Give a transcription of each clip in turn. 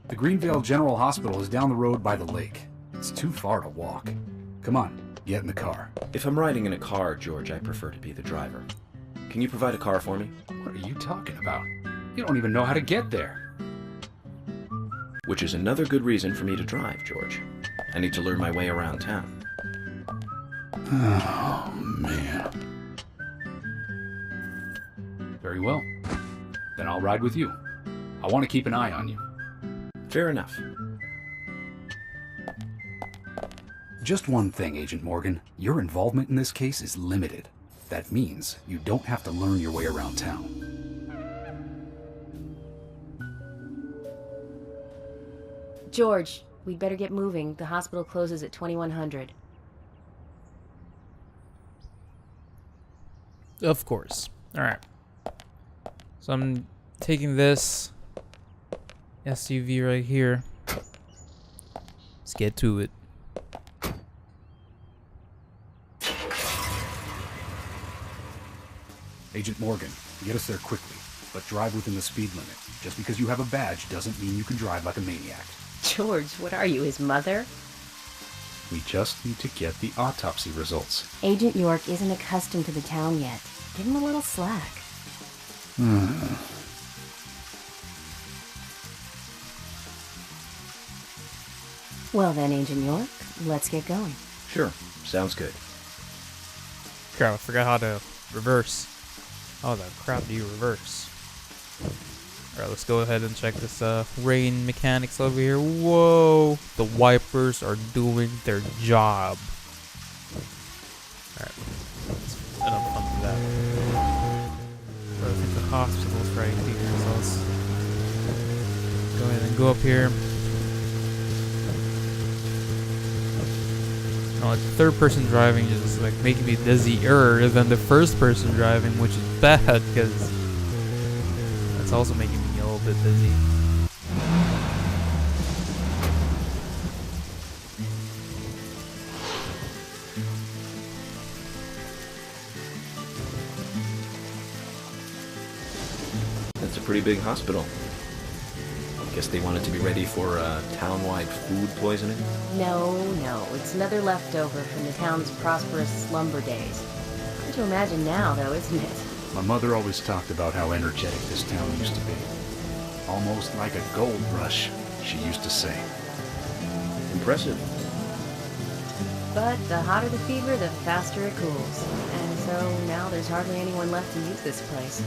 The Greenvale General Hospital is down the road by the lake. It's too far to walk. Come on, get in the car. If I'm riding in a car, George, I prefer to be the driver. Can you provide a car for me? What are you talking about? You don't even know how to get there. Which is another good reason for me to drive, George. I need to learn my way around town. Oh, man. Very well. Then I'll ride with you. I want to keep an eye on you. Fair enough. Just one thing, Agent Morgan. Your involvement in this case is limited. That means you don't have to learn your way around town. George, we'd better get moving. The hospital closes at 2100. Of course. Alright. So I'm taking this SUV right here. Let's get to it. Agent Morgan, get us there quickly, but drive within the speed limit. Just because you have a badge doesn't mean you can drive like a maniac. George, what are you, his mother? We just need to get the autopsy results. Agent York isn't accustomed to the town yet. Give him a little slack. Well then, Agent York, let's get going. Sure, sounds good. Crap, I forgot how to reverse. How the crap do you reverse? Alright, let's go ahead and check this rain mechanics over here. Whoa! The wipers are doing their job. Alright, that's enough fun for that. I think the hospital's right here, so let's go ahead and go up here. No, like the third person driving is like making me dizzier than the first person driving, which is bad because that's also making me a little bit dizzy. That's a pretty big hospital. Guess they wanted to be ready for town-wide food poisoning? No, it's another leftover from the town's prosperous slumber days. Hard to imagine now, though, isn't it? My mother always talked about how energetic this town used to be. Almost like a gold rush, she used to say. Impressive. But the hotter the fever, the faster it cools. And so now there's hardly anyone left to use this place.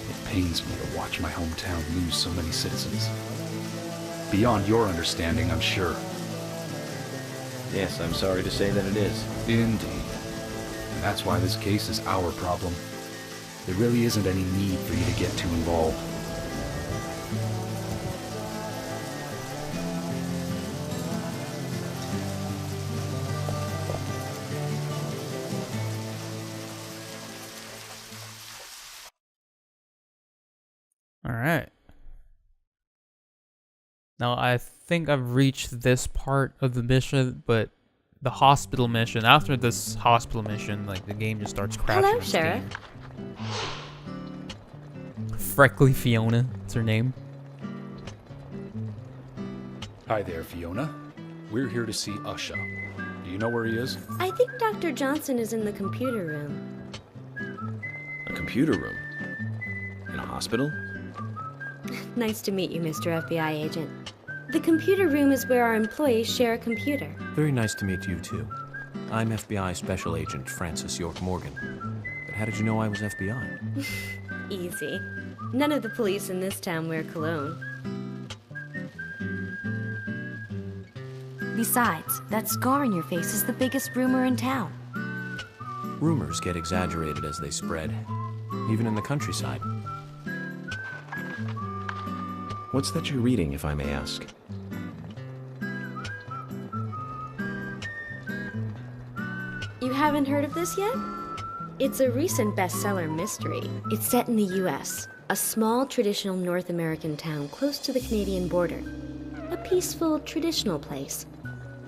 It pains me to watch my hometown lose so many citizens. Beyond your understanding, I'm sure. Yes, I'm sorry to say that it is. Indeed. And that's why this case is our problem. There really isn't any need for you to get too involved. Alright. Now, I think I've reached this part of the mission, but the hospital mission, after this hospital mission, like, the game just starts crashing. Hello, Sheriff. Freckly Fiona, that's her name. Hi there, Fiona. We're here to see Usha. Do you know where he is? I think Dr. Johnson is in the computer room. A computer room? In a hospital? Nice to meet you, Mr. FBI agent. The computer room is where our employees share a computer. Very nice to meet you, too. I'm FBI Special Agent Francis York Morgan. But how did you know I was FBI? Easy. None of the police in this town wear cologne. Besides, that scar on your face is the biggest rumor in town. Rumors get exaggerated as they spread, even in the countryside. What's that you're reading, if I may ask? You haven't heard of this yet? It's a recent bestseller mystery. It's set in the U.S., a small traditional North American town close to the Canadian border. A peaceful, traditional place.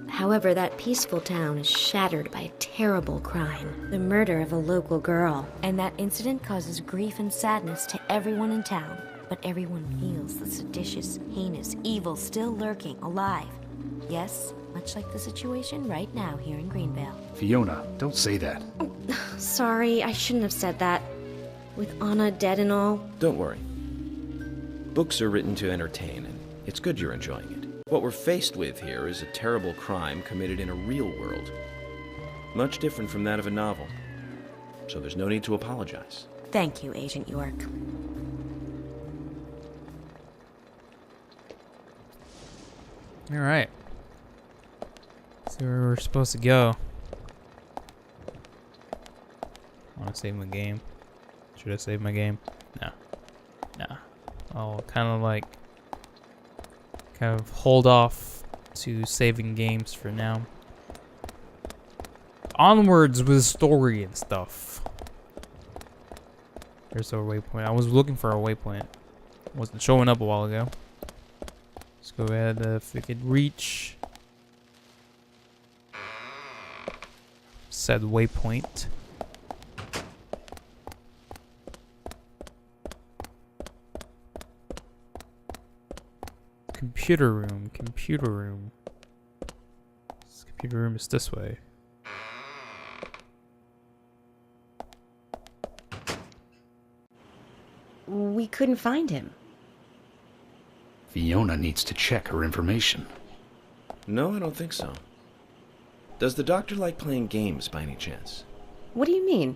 However, that peaceful town is shattered by a terrible crime, the murder of a local girl. And that incident causes grief and sadness to everyone in town. but everyone feels the seditious, heinous evil still lurking, alive. Yes, much like the situation right now here in Greenvale. Fiona, don't say that. Sorry, I shouldn't have said that. With Anna dead and all. Don't worry. Books are written to entertain, and it's good you're enjoying it. What we're faced with here is a terrible crime committed in a real world. Much different from that of a novel. So there's no need to apologize. Thank you, Agent York. Alright. See where we're supposed to go. I want to save my game. Should I save my game? No. Nah. I'll kind of hold off to saving games for now. Onwards with story and stuff. There's our waypoint. I was looking for a waypoint. Wasn't showing up a while ago. Let's go ahead if we could reach said waypoint. Computer room, computer room. This computer room is this way. We couldn't find him. Fiona needs to check her information. No, I don't think so. Does the doctor like playing games by any chance? What do you mean?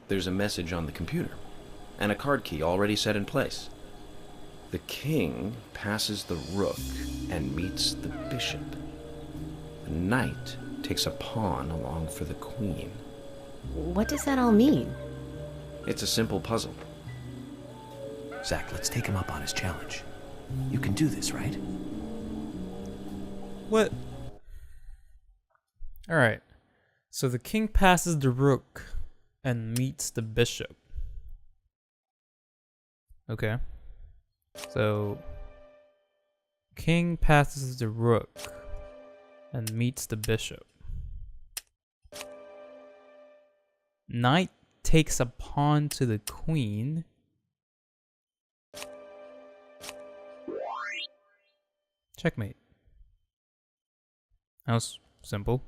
There's a message on the computer, and a card key already set in place. The king passes the rook and meets the bishop. The knight takes a pawn along for the queen. What does that all mean? It's a simple puzzle. Zach, let's take him up on his challenge. You can do this, right? What? Alright. So the king passes the rook and meets the bishop. Okay. So king passes the rook and meets the bishop. Knight takes a pawn to the queen. Checkmate. That was simple.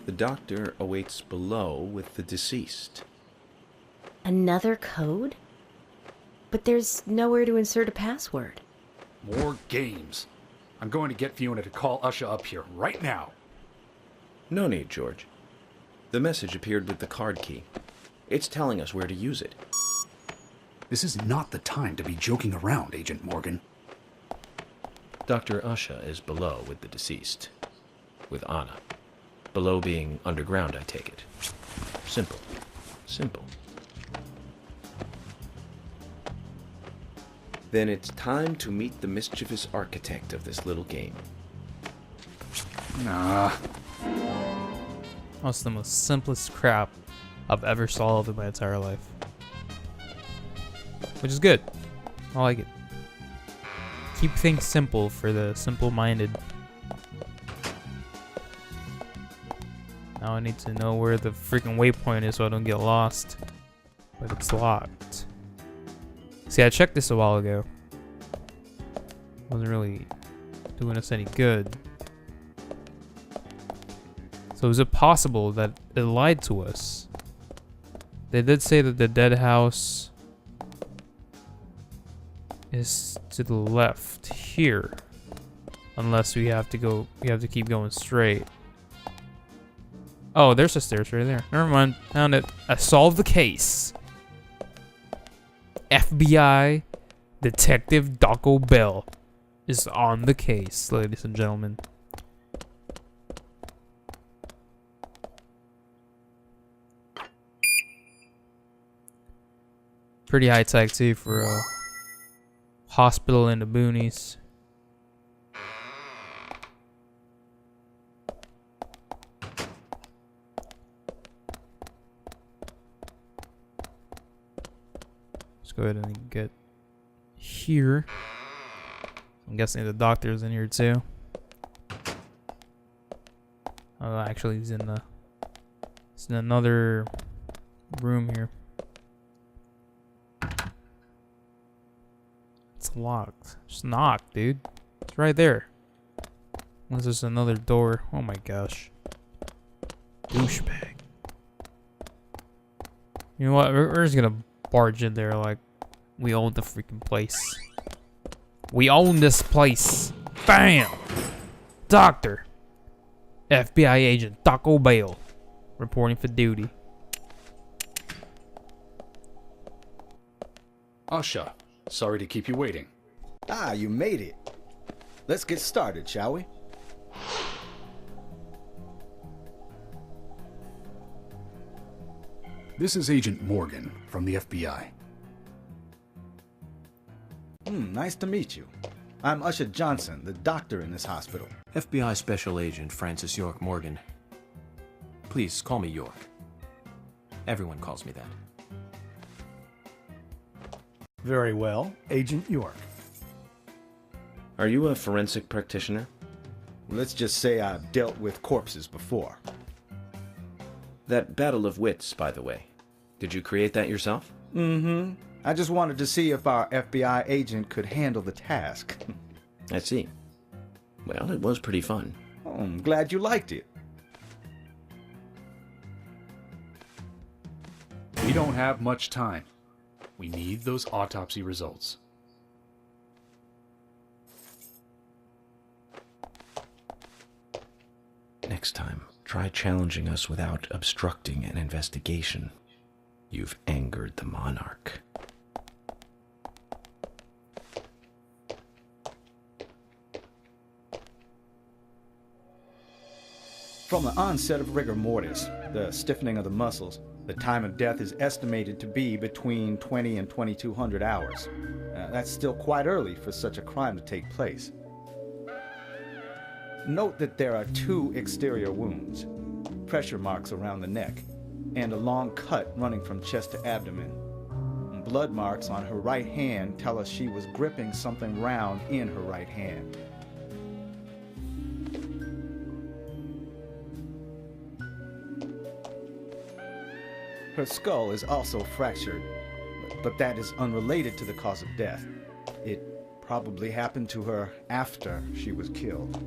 The doctor awaits below with the deceased. Another code? But there's nowhere to insert a password. More games. I'm going to get Fiona to call Usha up here right now. No need, George. The message appeared with the card key. It's telling us where to use it. This is not the time to be joking around, Agent Morgan. Dr. Usha is below with the deceased. With Anna. Below being underground, I take it. Simple. Simple. Then it's time to meet the mischievous architect of this little game. Nah. That's the most simplest crap I've ever solved in my entire life. Which is good. I like it. Keep things simple for the simple-minded. Now I need to know where the freaking waypoint is so I don't get lost. But it's locked. See, I checked this a while ago. Wasn't really doing us any good. So is it possible that it lied to us? They did say that the dead house is to the left here. Unless we have to keep going straight. Oh, there's the stairs right there. Never mind. Found it. I solved the case. FBI Detective DoccoBell is on the case, ladies and gentlemen. Pretty high tech too for a hospital in the boonies. Let's go ahead and get here. I'm guessing the doctor's in here too. Oh, actually he's in the It's in another room here. It's locked. Just knock, dude. It's right there. Unless there's another door. Oh my gosh. Douchebag. You know what? We're just gonna barge in there like we own the freaking place. We own this place. Bam! Doctor. FBI agent DoccoBell. Reporting for duty. Asha, sorry to keep you waiting. Ah, you made it. Let's get started, shall we? This is Agent Morgan from the FBI. Nice to meet you. I'm Usher Johnson, the doctor in this hospital. FBI Special Agent Francis York Morgan. Please call me York. Everyone calls me that. Very well, Agent York. Are you a forensic practitioner? Let's just say I've dealt with corpses before. That battle of wits, by the way. Did you create that yourself? Mm-hmm. I just wanted to see if our FBI agent could handle the task. I see. Well, it was pretty fun. Oh, I'm glad you liked it. We don't have much time. We need those autopsy results. Next time, try challenging us without obstructing an investigation. You've angered the monarch. From the onset of rigor mortis, the stiffening of the muscles, the time of death is estimated to be between 20 and 2200 hours. That's still quite early for such a crime to take place. Note that there are 2 exterior wounds, pressure marks around the neck, and a long cut running from chest to abdomen. Blood marks on her right hand tell us she was gripping something round in her right hand. Her skull is also fractured, but that is unrelated to the cause of death. It probably happened to her after she was killed.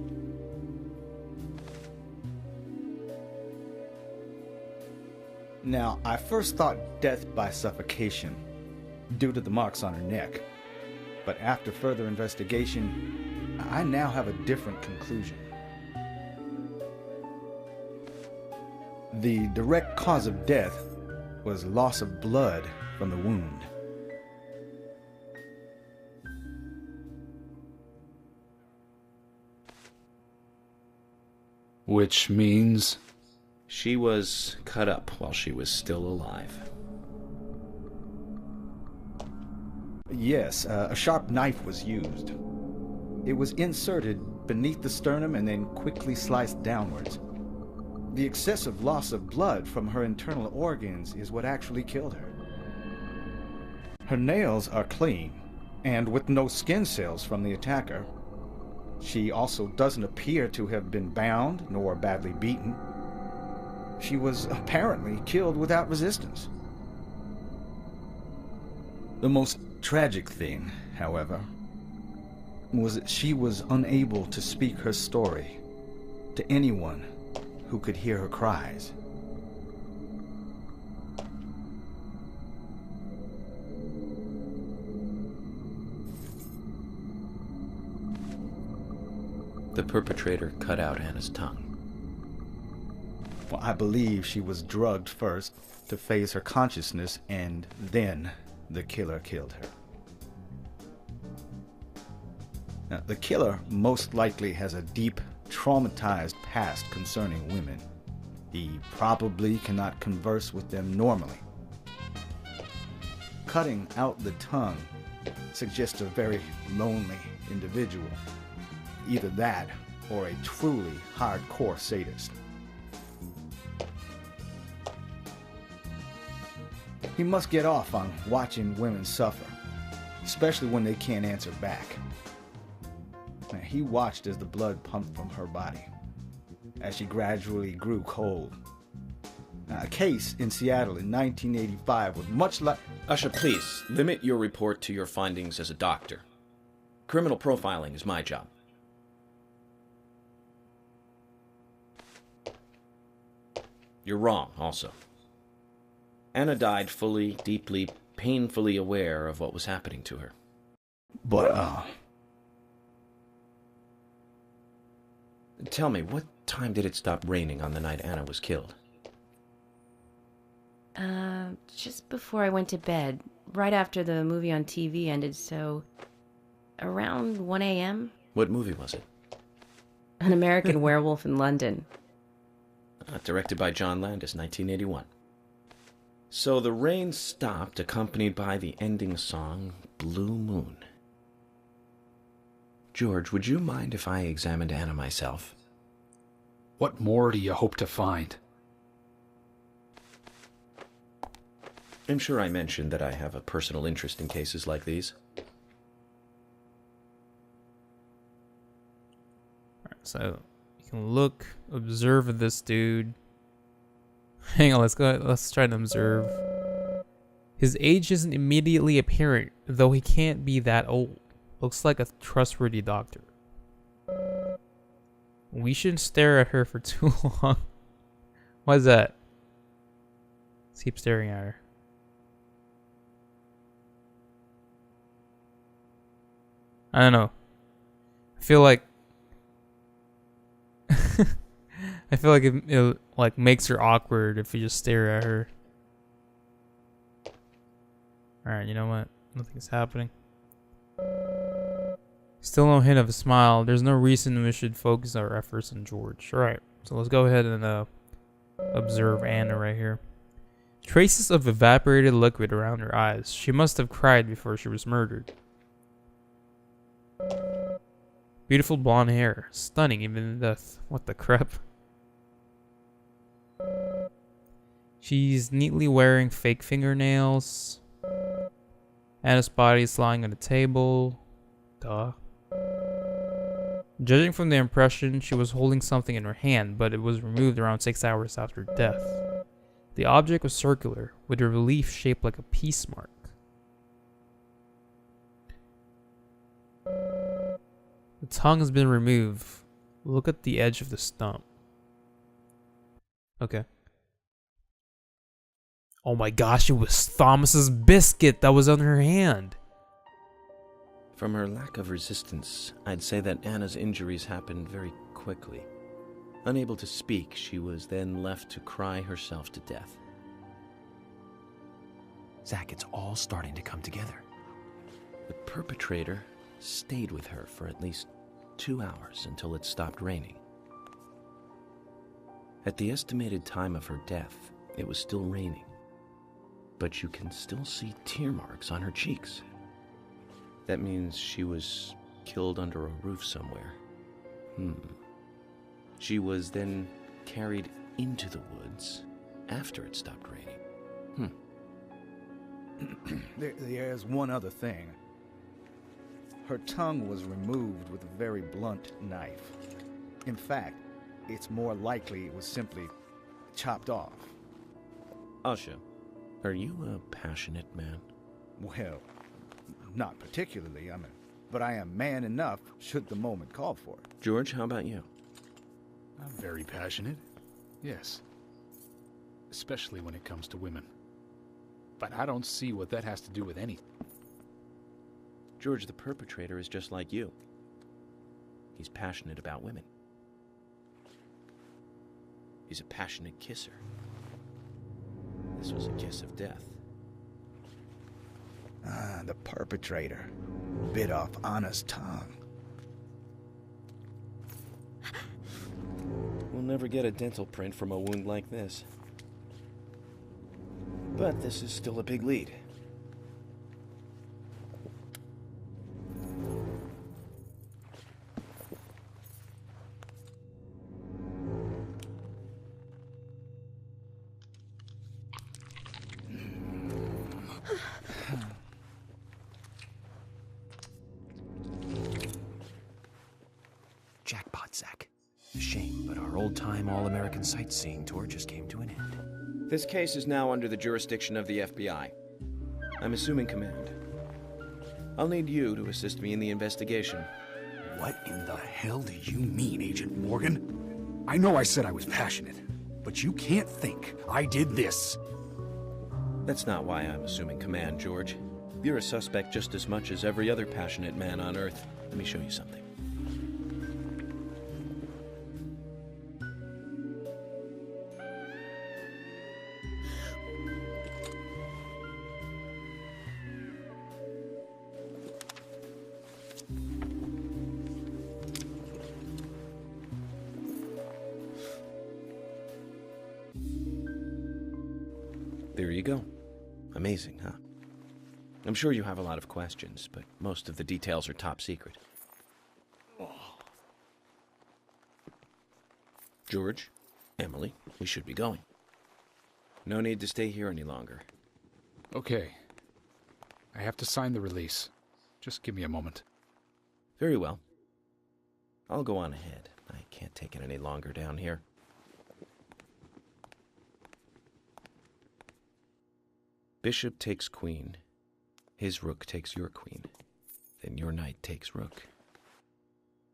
Now, I first thought death by suffocation, due to the marks on her neck. But after further investigation, I now have a different conclusion. The direct cause of death was loss of blood from the wound. Which means... She was cut up while she was still alive. Yes, a sharp knife was used. It was inserted beneath the sternum and then quickly sliced downwards. The excessive loss of blood from her internal organs is what actually killed her. Her nails are clean, and with no skin cells from the attacker. She also doesn't appear to have been bound nor badly beaten. She was apparently killed without resistance. The most tragic thing, however, was that she was unable to speak her story to anyone who could hear her cries. The perpetrator cut out Anna's tongue. Well, I believe she was drugged first to phase her consciousness, and then the killer killed her. Now, the killer most likely has a deep, traumatized past concerning women. He probably cannot converse with them normally. Cutting out the tongue suggests a very lonely individual. Either that, or a truly hardcore sadist. He must get off on watching women suffer, especially when they can't answer back. He watched as the blood pumped from her body, as she gradually grew cold. A case in Seattle in 1985 was much like... Usha, please, limit your report to your findings as a doctor. Criminal profiling is my job. You're wrong, also. Anna died fully, deeply, painfully aware of what was happening to her. But, Tell me, what time did it stop raining on the night Anna was killed? Just before I went to bed, right after the movie on TV ended, so around 1 a.m. What movie was it? An American Werewolf in London. Directed by John Landis, 1981. So the rain stopped, accompanied by the ending song, Blue Moon. George, would you mind if I examined Anna myself? What more do you hope to find? I'm sure I mentioned that I have a personal interest in cases like these. Alright, so you can look, observe this dude. Hang on, let's try to observe. His age isn't immediately apparent, though he can't be that old. Looks like a trustworthy doctor. We shouldn't stare at her for too long. Why is that? Let's keep staring at her. I don't know. I feel like I feel like it like makes her awkward if you just stare at her. Alright, you know what? Nothing's happening. Still no hint of a smile. There's no reason we should focus our efforts on George. Alright, so let's go ahead and observe Anna right here. Traces of evaporated liquid around her eyes. She must have cried before she was murdered. Beautiful blonde hair. Stunning even in death. What the crap? She's neatly wearing fake fingernails. Anna's body is lying on the table. Duh. Judging from the impression, she was holding something in her hand, but it was removed around 6 hours after death. The object was circular, with a relief shaped like a peace mark. The tongue has been removed. Look at the edge of the stump. Okay. Oh my gosh, it was Thomas's biscuit that was on her hand. From her lack of resistance, I'd say that Anna's injuries happened very quickly. Unable to speak, she was then left to cry herself to death. Zach, it's all starting to come together. The perpetrator stayed with her for at least 2 hours until it stopped raining. At the estimated time of her death, it was still raining, but you can still see tear marks on her cheeks. That means she was killed under a roof somewhere. She was then carried into the woods after it stopped raining. There's one other thing. Her tongue was removed with a very blunt knife. In fact, it's more likely it was simply chopped off. Asha, are you a passionate man? Well, not particularly, but I am man enough should the moment call for it. George, how about you? I'm very passionate. Yes. Especially when it comes to women. But I don't see what that has to do with anything. George, the perpetrator, is just like you. He's passionate about women. He's a passionate kisser. This was a kiss of death. The perpetrator bit off Anna's tongue. We'll never get a dental print from a wound like this. But this is still a big lead. Jackpot, Zach. A shame, but our old-time all-American sightseeing tour just came to an end. This case is now under the jurisdiction of the FBI. I'm assuming command. I'll need you to assist me in the investigation. What in the hell do you mean, Agent Morgan? I know I said I was passionate, but you can't think I did this. That's not why I'm assuming command, George. You're a suspect just as much as every other passionate man on Earth. Let me show you something. There you go. Amazing, huh? I'm sure you have a lot of questions, but most of the details are top secret. George, Emily, we should be going. No need to stay here any longer. Okay. I have to sign the release. Just give me a moment. Very well. I'll go on ahead. I can't take it any longer down here. Bishop takes queen. His rook takes your queen. Then your knight takes rook.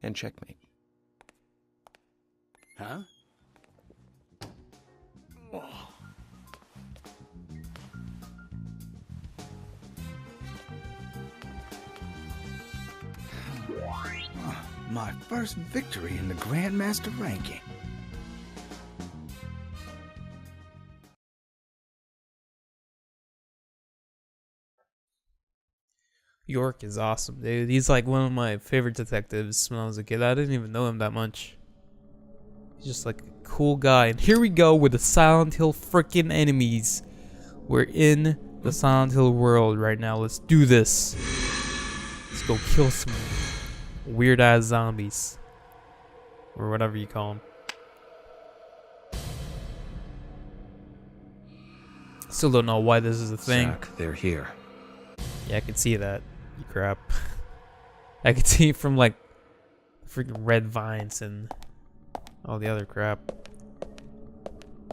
And checkmate. Huh? My first victory in the Grandmaster ranking. York is awesome, dude. He's like one of my favorite detectives when I was a kid. I didn't even know him that much. He's just like a cool guy. And here we go with the Silent Hill freaking enemies. We're in the Silent Hill world right now. Let's do this. Let's go kill some weird ass zombies. Or whatever you call them. Still don't know why this is a thing. Zach, they're here. Yeah, I can see that. You crap. I can see it from like freaking red vines and all the other crap.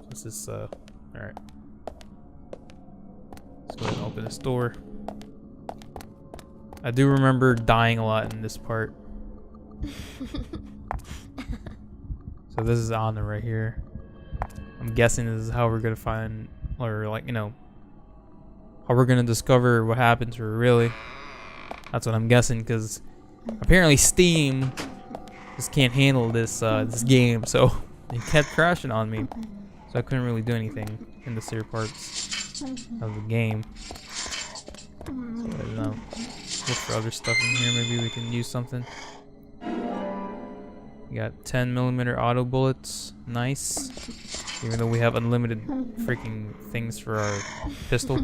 This is alright. Let's go ahead and open this door. I do remember dying a lot in this part. So this is Anna right here. I'm guessing this is how we're gonna find, or like, you know, how we're gonna discover what happened to her, really. That's what I'm guessing, because apparently Steam just can't handle this this game, so it kept crashing on me. So I couldn't really do anything in the later parts of the game. So I don't know. Look for other stuff in here, maybe we can use something. We got 10mm auto bullets, nice. Even though we have unlimited freaking things for our pistol.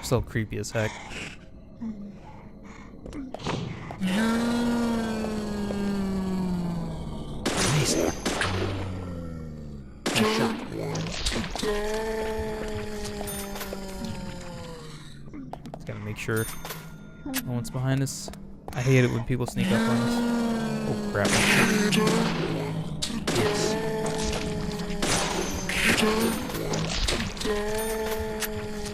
Still creepy as heck. Amazing. Good shot. Just gotta make sure no one's behind us. I hate it when people sneak up on us. Oh crap.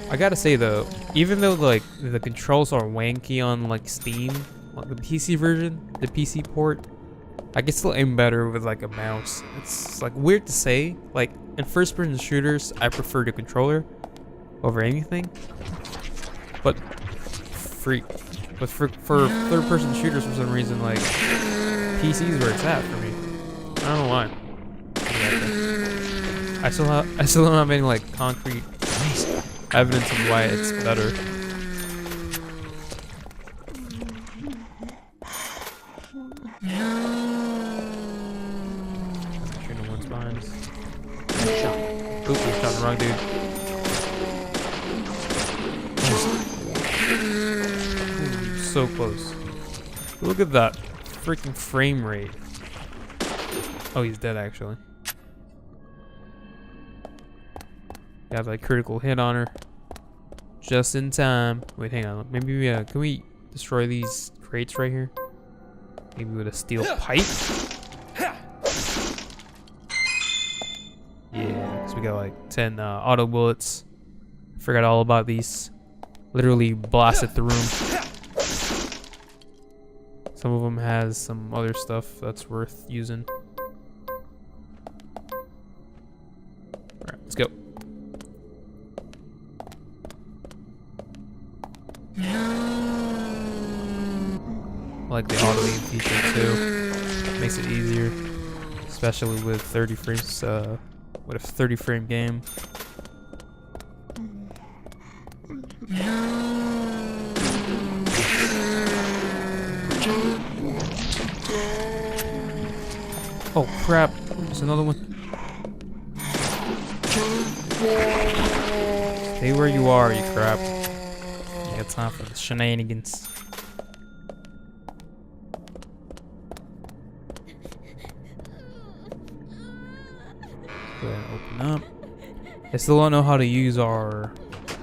I gotta say though, even though like the controls are wanky on like Steam, like the PC version, the PC port, I can still aim better with like a mouse. It's like weird to say. Like in first-person shooters, I prefer the controller over anything. But for third-person shooters, for some reason, like PC is where it's at for me. I don't know why. I still don't have any like concrete evidence of why it's better. Make sure no one's behind us. Oop, we shot the wrong dude. Ooh, so close. Look at that freaking frame rate. Oh, he's dead actually. Got like critical hit on her. Just in time. Wait, hang on. Maybe we, can we destroy these crates right here? Maybe with a steel pipe? So we got like 10 auto bullets. Forgot all about these. Literally blasted the room. Some of them has some other stuff that's worth using. Alright, let's go. I like the auto aim feature too. Makes it easier, especially with 30 frames. With a 30 frame game. Oh crap! There's another one. Stay where you are, you crap. You got time for the shenanigans. Go ahead and open up. I still don't know how to use our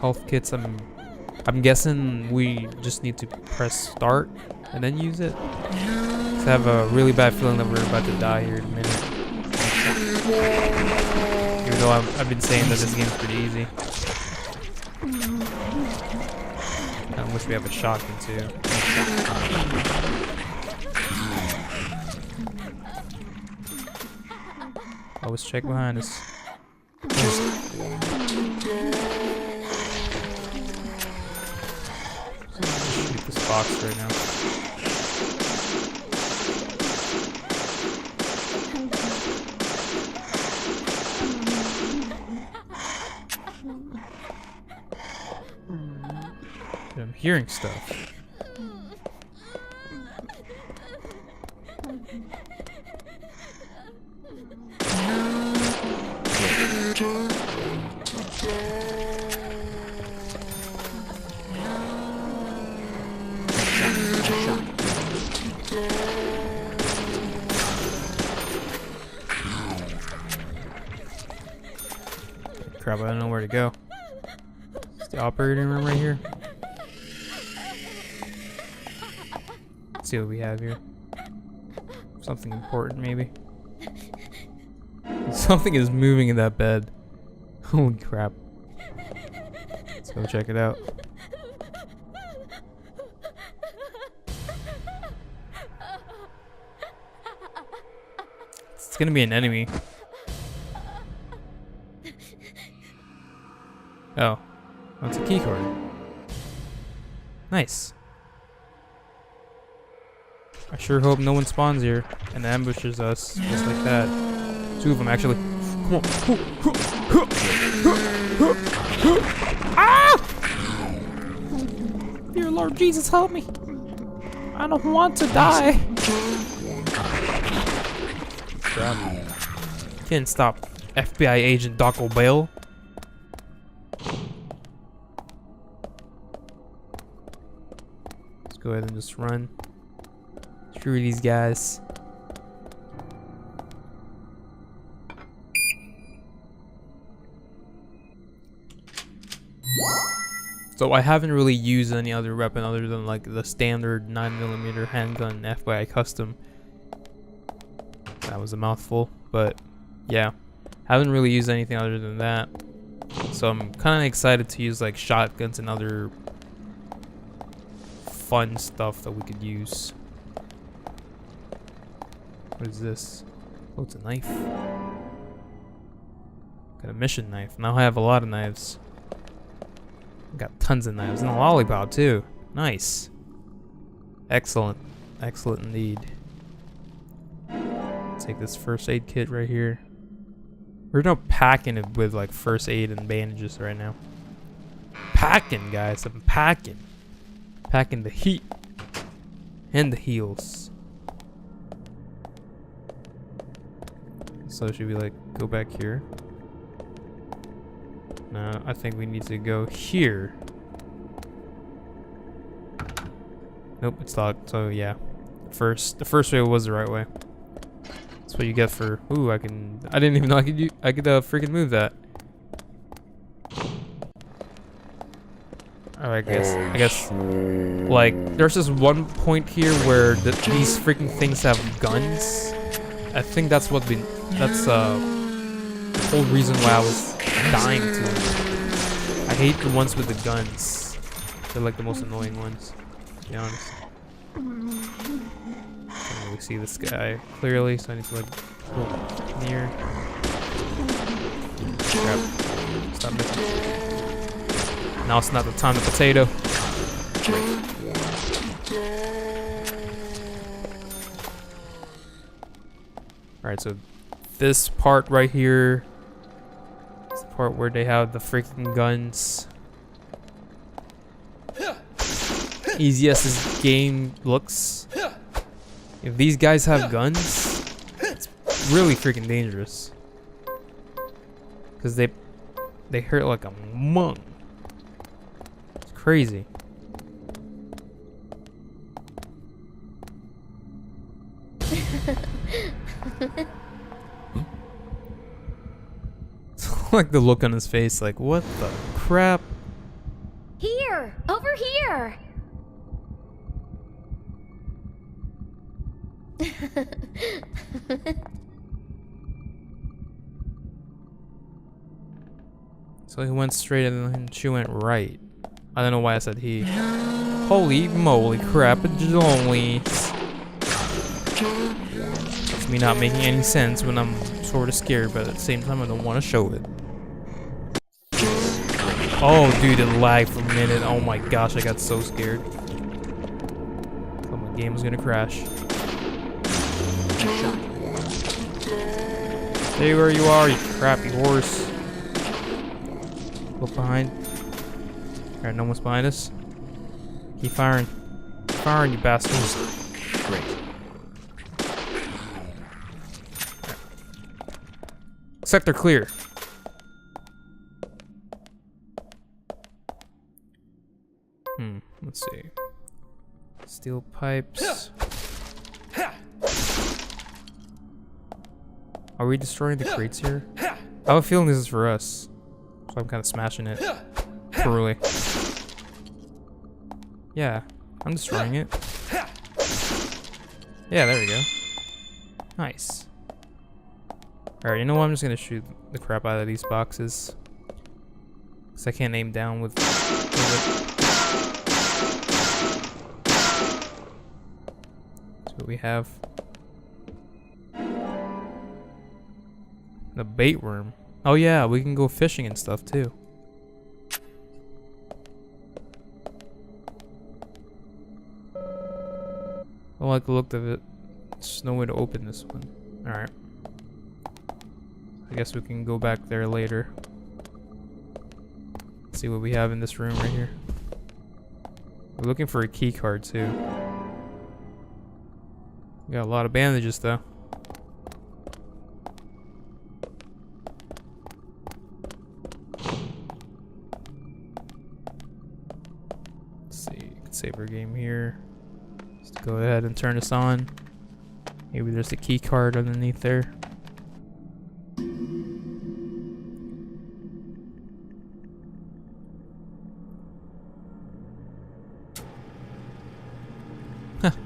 health kits. I'm guessing we just need to press start and then use it. I have a really bad feeling that we're about to die here in a minute. Even though I've been saying that this game's pretty easy. I wish we have a shotgun too. Always check behind us. Shoot this box right now. I'm hearing stuff. Crap, I don't know where to go. Is the operating room right here? Let's see what we have here. Something important, maybe. Something is moving in that bed. Holy crap. Let's go check it out. It's gonna be an enemy. Oh. That's a key card. Nice. I sure hope no one spawns here and ambushes us just like that. Two of them actually. Come on. Ah! Dear Lord Jesus, help me. I don't want to die. Crap. Can't stop FBI agent DoccoBell. Let's go ahead and just run. Screw these guys. So I haven't really used any other weapon other than like the standard 9mm handgun FBI custom. That was a mouthful, but yeah, haven't really used anything other than that. So I'm kind of excited to use like shotguns and other fun stuff that we could use. What is this? Oh, it's a knife. Got a mission knife. Now I have a lot of knives. Got tons of knives and a lollipop too. Nice. Excellent. Excellent indeed. Take this first aid kit right here. We're not packing it with like first aid and bandages right now. Packing, guys. I'm packing. Packing the heat and the heals. So should we like go back here? No, I think we need to go here. Nope, it's locked. So yeah, the first way was the right way. That's what you get for. Ooh, I didn't even know I could freaking move that. Alright, I guess. Like, there's this one point here where these freaking things have guns. I think that's what the whole reason why I was dying to it. I hate the ones with the guns. They're like the most annoying ones, to be honest. Can't really see this guy clearly, so I need to like go near. Crap. Stop missing. Now it's not the time of potato. Alright, so this part right here is the part where they have the freaking guns. Easy as this game looks, if these guys have guns, it's really freaking dangerous. Because they hurt like a monk. It's crazy. It's like the look on his face, like, what the crap? Here! Over here! So he went straight and then she went right. I don't know why I said he. Holy moly crap, jollies. That's me not making any sense when I'm sort of scared, but at the same time I don't want to show it. Oh dude, it lagged for a minute. Oh my gosh, I got so scared. Thought my game was gonna crash. Stay where you are, you crappy horse. Look behind. Alright, no one's behind us. Keep firing. Keep firing, you bastards. Great. Sector clear. Let's see. Steel pipes. Are we destroying the crates here? I have a feeling this is for us. So I'm kind of smashing it. Poorly. Yeah, I'm destroying it. Yeah, there we go. Nice. Alright, you know what? I'm just gonna shoot the crap out of these boxes. Because I can't aim down with it. That's what we have. The bait worm. Oh yeah, we can go fishing and stuff too. I like the look of it. There's no way to open this one. Alright. I guess we can go back there later. See what we have in this room right here. We're looking for a key card too. We got a lot of bandages though. Let's see, you can save our game here. Let's go ahead and turn this on. Maybe there's a key card underneath there.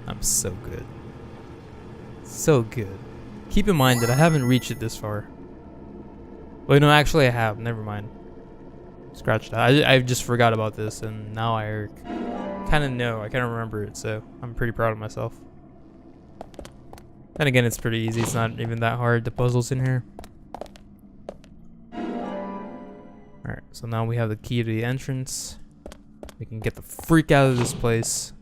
I'm so good. So good. Keep in mind that I haven't reached it this far. Wait, no, actually I have. Never mind. Scratch that. I just forgot about this, and now I kind of know. I kind of remember it, so I'm pretty proud of myself. And again, it's pretty easy. It's not even that hard. The puzzles in here. Alright, so now we have the key to the entrance. We can get the freak out of this place.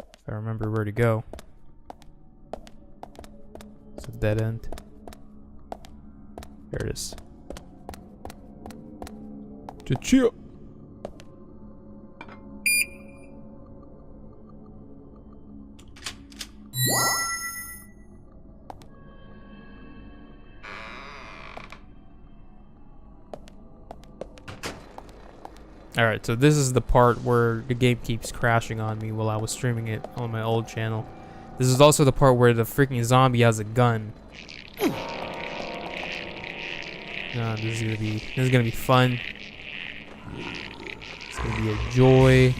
If I remember where to go. It's a dead end. There it is. Chill. Alright, so this is the part where the game keeps crashing on me while I was streaming it on my old channel. This is also the part where the freaking zombie has a gun. This is gonna be fun. It's gonna be a joy.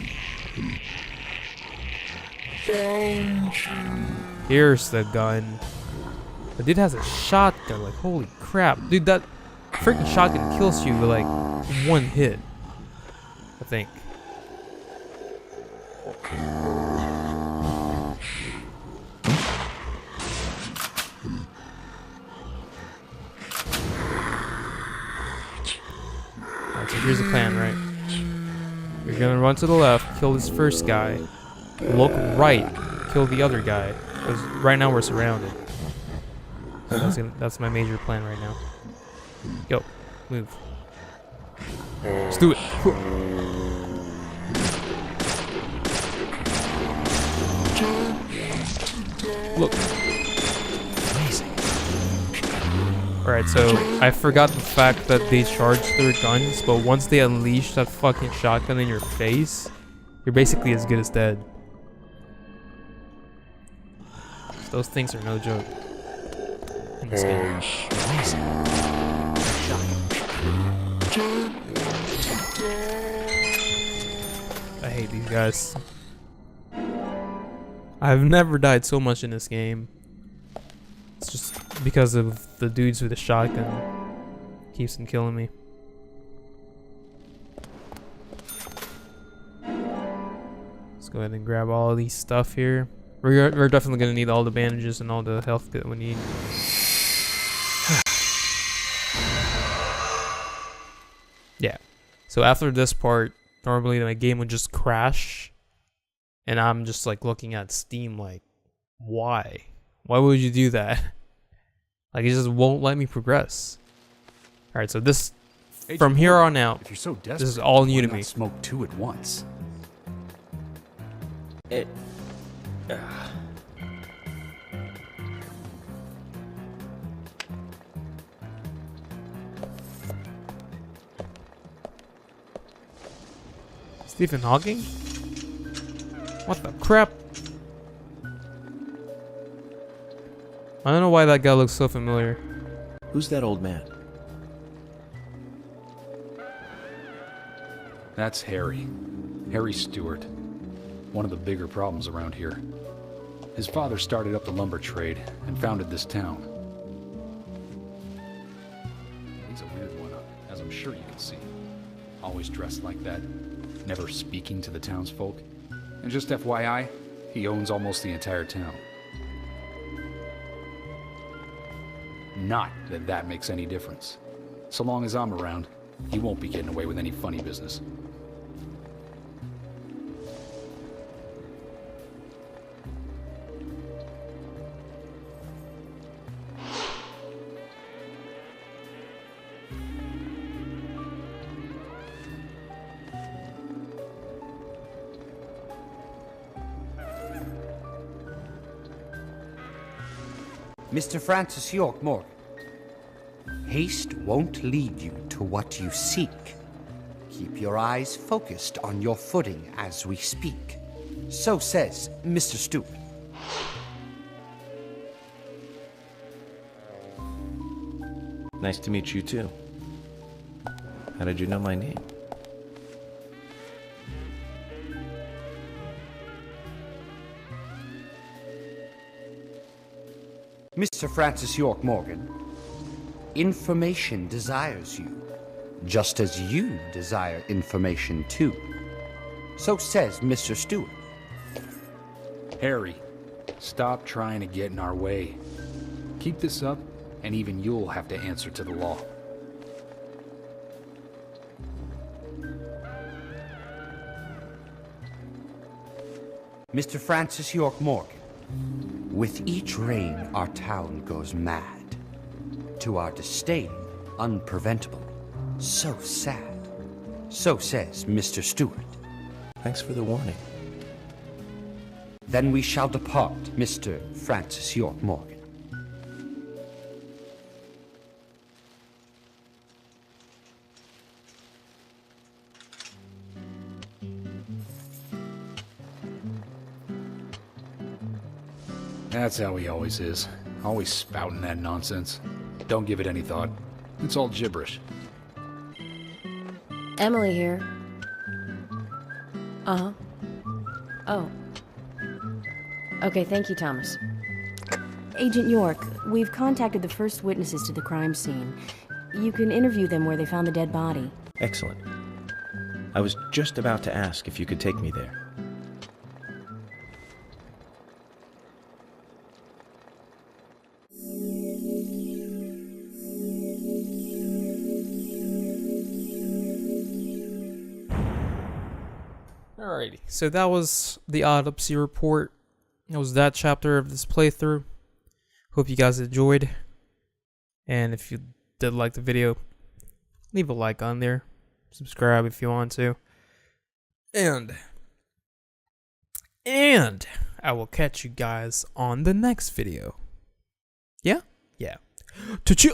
Here's the gun. The dude has a shotgun, like, holy crap. Dude, that freaking shotgun kills you with, like, one hit. I think. Alright, so here's the plan, right? You're gonna run to the left, kill this first guy. Look right, kill the other guy. Because right now we're surrounded. So that's my major plan right now. Yo, move. Let's do it. Look. Amazing. Alright, so I forgot the fact that they charge their guns, but once they unleash that fucking shotgun in your face, you're basically as good as dead. Those things are no joke in this game. I hate these guys. I've never died so much in this game. It's just because of the dudes with the shotgun. Keeps them killing me. Let's go ahead and grab all of these stuff here. We're definitely gonna need all the bandages and all the health that we need. Yeah. So after this part, normally my game would just crash, and I'm just like looking at Steam like, why? Why would you do that? Like, it just won't let me progress. All right, so this from here on out, if you're so desperate, this is all new to why not me. Smoke two at once. Stephen Hawking? What the crap? I don't know why that guy looks so familiar. Who's that old man? That's Harry. Harry Stewart. One of the bigger problems around here. His father started up the lumber trade and founded this town. He's a weird one, as I'm sure you can see. Always dressed like that, never speaking to the townsfolk. And just FYI, he owns almost the entire town. Not that that makes any difference. So long as I'm around, he won't be getting away with any funny business. Mr. Francis York Morgan, haste won't lead you to what you seek. Keep your eyes focused on your footing as we speak. So says Mr. Stewart. Nice to meet you too. How did you know my name? Mr. Francis York Morgan, information desires you, just as you desire information too. So says Mr. Stewart. Harry, stop trying to get in our way. Keep this up, and even you'll have to answer to the law. Mr. Francis York Morgan, with each rain our town goes mad. To our disdain, unpreventable. So sad. So says Mr. Stewart. Thanks for the warning. Then we shall depart, Mr. Francis York Morgan. That's how he always is. Always spouting that nonsense. Don't give it any thought. It's all gibberish. Emily here. Uh-huh. Oh. Okay, thank you, Thomas. Agent York, we've contacted the first witnesses to the crime scene. You can interview them where they found the dead body. Excellent. I was just about to ask if you could take me there. Alrighty, so that was the autopsy report. It was that chapter of this playthrough. Hope you guys enjoyed. And if you did like the video, leave a like on there. Subscribe if you want to. And I will catch you guys on the next video. Yeah? Yeah. Ta-cha!